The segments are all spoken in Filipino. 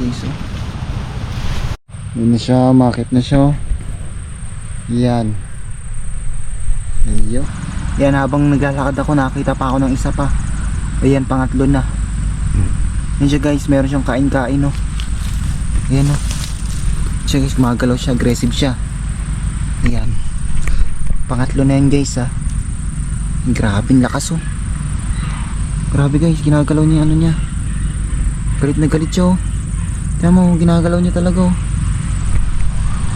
guys, oh. Yun na siya, makit na siya. Yan. Ayo. Yan, habang naglalakad ako, nakita pa ako ng isa pa. Ayan, pangatlo na. Yan siya guys, meron siyang kain-kain, oh. Ayan, oh. Siya guys, gumagalaw siya, aggressive siya. Ayan. Pangatlo na yan guys, ha. Grabe, lakas, oh. Grabe guys, ginagalaw niya ano niya. Galit na galit siya, oh. Kaya mo, ginagalaw niya talaga, oh.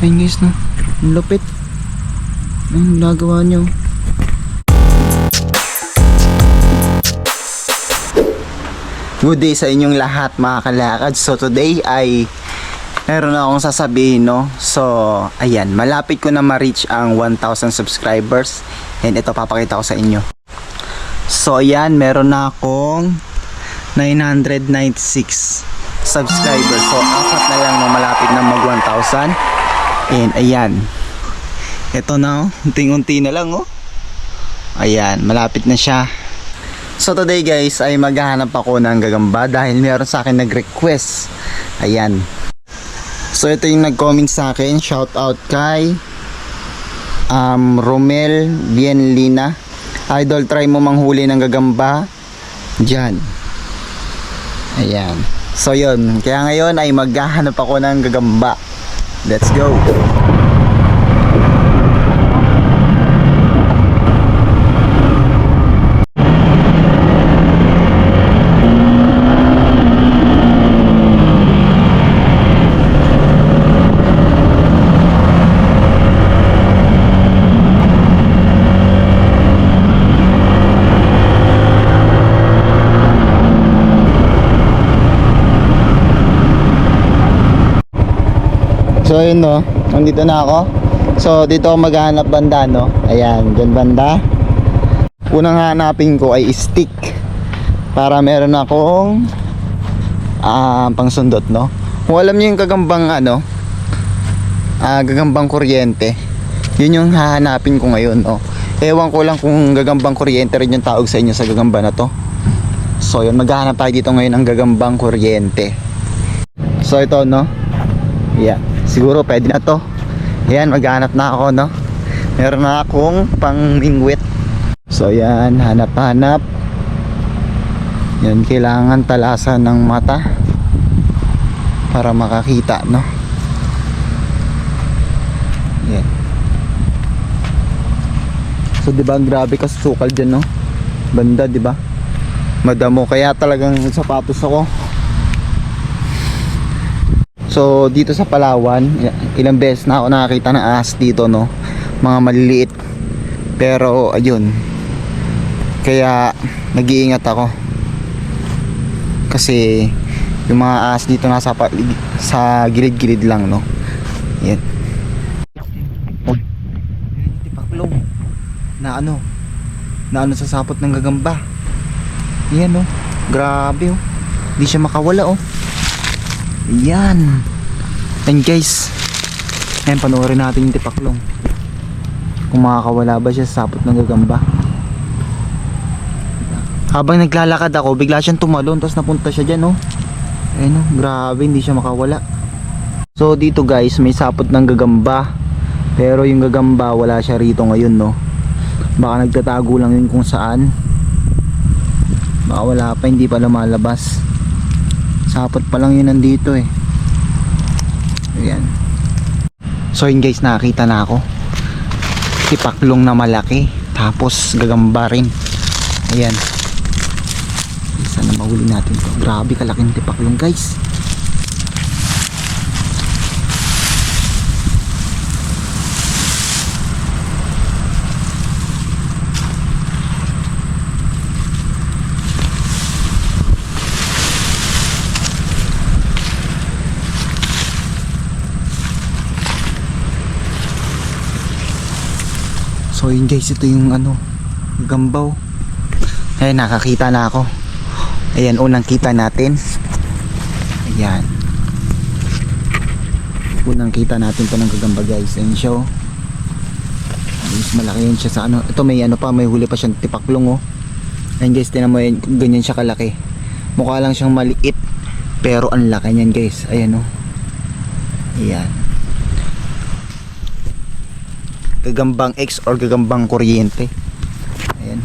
Ayun guys, no. Ang lupit. Ayun, ginagawa niya, oh. Good day sa inyong lahat mga kalakad. So today ay meron akong sasabihin, no. So ayan, malapit ko na ma-reach ang 1,000 subscribers. And ito papakita ko sa inyo. So ayan, meron na akong 996 subscribers. So apat na lang na malapit na mag 1,000. And ayan, ito na, unting-unti na lang, oh. Ayan, malapit na siya. So today guys ay maghahanap ako ng gagamba dahil meron sa akin nag-request. Ayan. So ito yung nag-comment sa akin. Shout out kay Romel Bienlina. Idol, try mo manghuli ng gagamba dyan. Ayan. So yun, kaya ngayon ay maghahanap ako ng gagamba. Let's go. So ayun, no, nandito na ako. So dito ako maghahanap banda, no. Ayan, dyan banda. Unang hanapin ko ay stick para meron akong pangsundot, no. Kung alam niyo yung gagambang ano, gagambang kuryente, yun yung hahanapin ko ngayon, no. Ewan ko lang kung gagambang kuryente rin yung tawag sa inyo sa gagamba na to. So yun, maghahanap tayo dito ngayon ng gagambang kuryente. So ito, no. Yeah. Siguro pwede na to. Ayan, maghanap na ako, no. Meron na akong pangmingwit. So yan, hanap-hanap. Yan, kailangan talasan ng mata para makakita, no. Yan. So diba, grabe kasukal dyan, no. Banda, diba, madamo. Kaya talagang sapatos ako. So dito sa Palawan, ilang beses na ako nakakita ng ahas dito, no. Mga maliliit. Pero ayun, kaya nag-iingat ako. Kasi yung mga ahas dito nasa sa gilid-gilid lang, no. Yan. Uy, tipaklong na ano sa sapot ng gagamba. Yan, no. Grabe, oh. Hindi siya makawala, oh. Yan. And guys, ayan, panoorin natin yung tipaklong. Kung makakawala ba siya sa sapot ng gagamba. Habang naglalakad ako, bigla siyang tumalon, tapos napunta siya dyan, oh. Ayan, oh, grabe, hindi siya makawala. So dito guys, may sapot ng gagamba. Pero yung gagamba, wala siya rito ngayon, no. Baka nagtatago lang yun kung saan. Baka wala pa, hindi pa lumalabas. Sapot pa lang yun nandito, eh. Ayan. So yun guys, nakakita na ako. Tipaklong na malaki, tapos gagamba rin. Ayan. Sana mahuli natin to. Grabe kalaking tipaklong guys. So yun guys, ito yung ano, gambaw. Ayan, nakakita na ako. Ayan, unang kita natin. Ayan, unang kita natin to ng gagamba guys. Ayan siya, oh. Mas malaki yun siya sa ano. Ito may ano pa, may huli pa siyang tipaklong, oh. Ayan guys, tinan mo yan, ganyan siya kalaki. Mukha lang siyang maliit, Pero ang laki niyan guys. Ayan oh. Ayan. Gagambang X or gagambang kuryente. Ayan.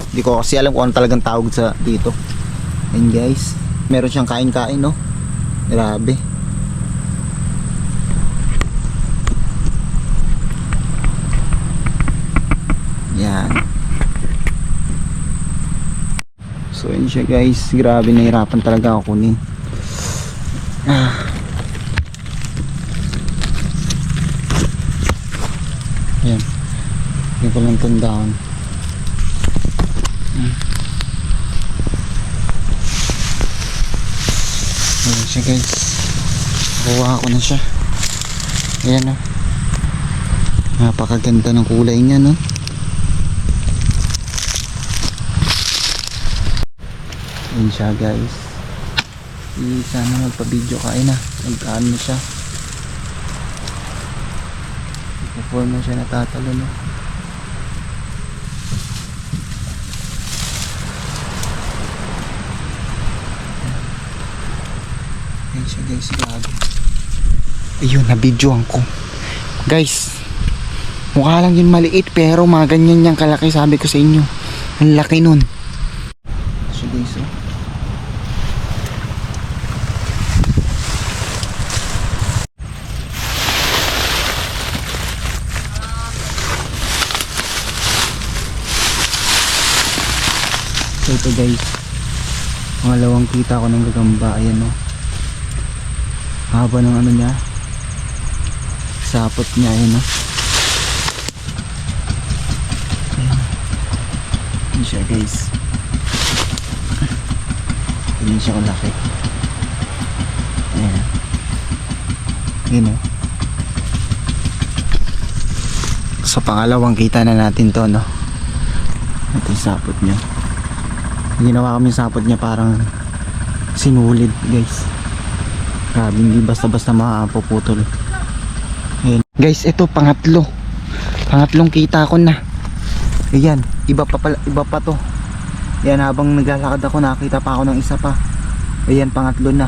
Hindi ko kasi alam kung ano talagang tawag sa dito. Ayan guys. Meron siyang kain-kain no. Grabe. Yan. So yun siya guys. Grabe, nahirapan talaga ako kunin. Yan. Hindi ko lang tandaan. Ayan siya guys. Kuha ko na siya. Ayan o. Napakaganda ng kulay niya no. Ayan siya guys. Sana magpa-video kain na. Nagkaan na siya. Before mo siya natatalo no. Ayan siya guys. Grabe. Ayun, na-videoan ko. Guys, mukha lang yun maliit pero mga ganyan yung kalaki, sabi ko sa inyo. Ang laki nun. So guys, oh. So ito guys, pangalawang kita ko ng gagamba. Ayan o, haba ng ano niya, sapot niya. Ayan o, ayan siya guys. Ayan siya kalaki. Ayan, ayan o. So pangalawang kita na natin to no. Ito yung sapot niya. Ginawa kami sapot niya parang sinulid guys. Grabe, hindi basta-basta makapuputol. Ayan. Guys, ito pangatlong kita ko na. Ayan, iba pa to. Ayan, habang naglalakad ako nakita pa ako ng isa pa. Ayan, pangatlo na.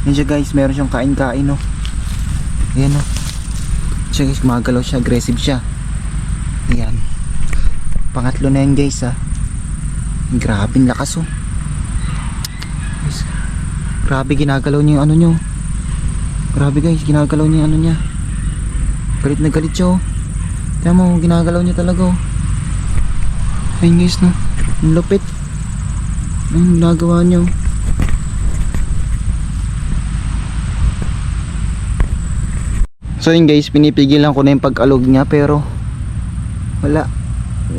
Ayan siya guys, meron siyang kain-kain no. Ayan no. Siya guys, gumagalaw siya, aggressive siya. Ayan, pangatlo na yan guys ha. Grabe ang lakas oh. Grabe, ginagalaw niya yung ano nyo. Grabe guys, ginagalaw niya yung ano niya. Galit na galit siya oh. Tiyan mo, ginagalaw niya talaga oh. Ayun guys no, ang lupit. Ayun, ginagawa niya oh. So yun guys, pinipigilan ko na yung pag-alog niya pero wala,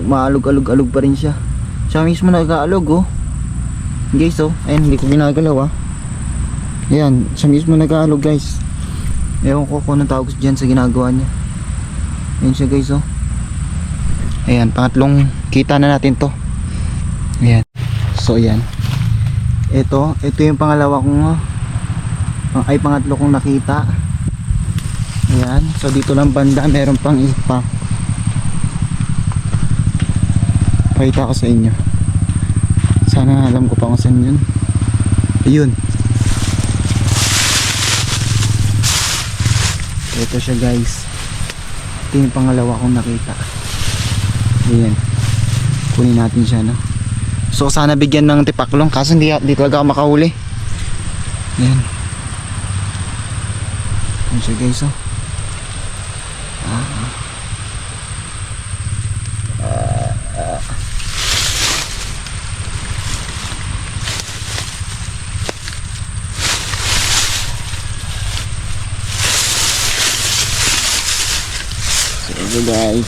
maalog-alog-alog pa rin siya. Siya mismo nag-aalog oh. Guys oh, ayun, hindi ko ginagalaw ah. Ayan, siya mismo nag-aalog guys. Ewan ko kung anong tawag dyan sa ginagawa niya. Ayan siya guys oh. Ayan, pangatlong kita na natin to. Ayan. So ayan, ito yung pangalawa kong ay pangatlo kong nakita. Ayan, so dito lang banda meron pang ipa. Pakita ko sa inyo. Sana alam ko pa kung saan yun. Ayun. Ito siya guys. Ito yung pangalawa kong nakita. Ayan. Kunin natin siya no. So sana bigyan ng tipaklong kaso hindi talaga ako makahuli. Ayan. Ayan siya guys oh. So guys,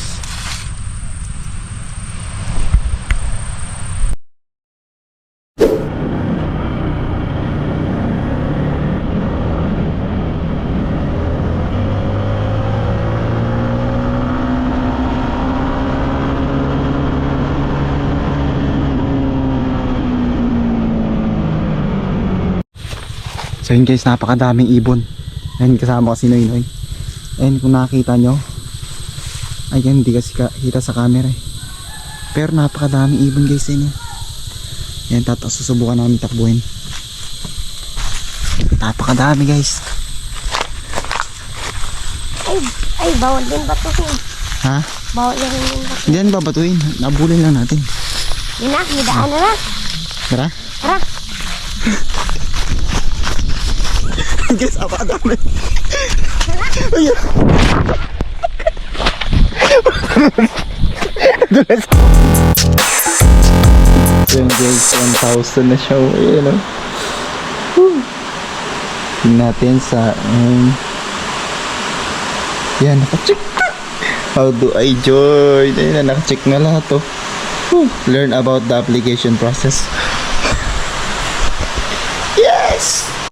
so yun guys, napakadaming ibon. Ayun, kasama ko si Noy Noy. Ayun, kung nakita nyo, ayan, hindi kasi kita sa camera eh. Pero napakadaming ibon guys eh no. Ayan, susubukan namin takbuhin. Napakadami guys. Ay, bawal din batuhin. Ha? Bawal din batuhin. Diyan babatuin. Nabulin lang natin. Yun na, may daan na na. Tara. Tara. Guys, napakadami. Ayun. Yun guys, 1,000 na siya. Ayun o. Tingnan natin sa... yan, nakacheck. How do I join? Ayun na, nakacheck na lahat to. Learn about the application process. Yes!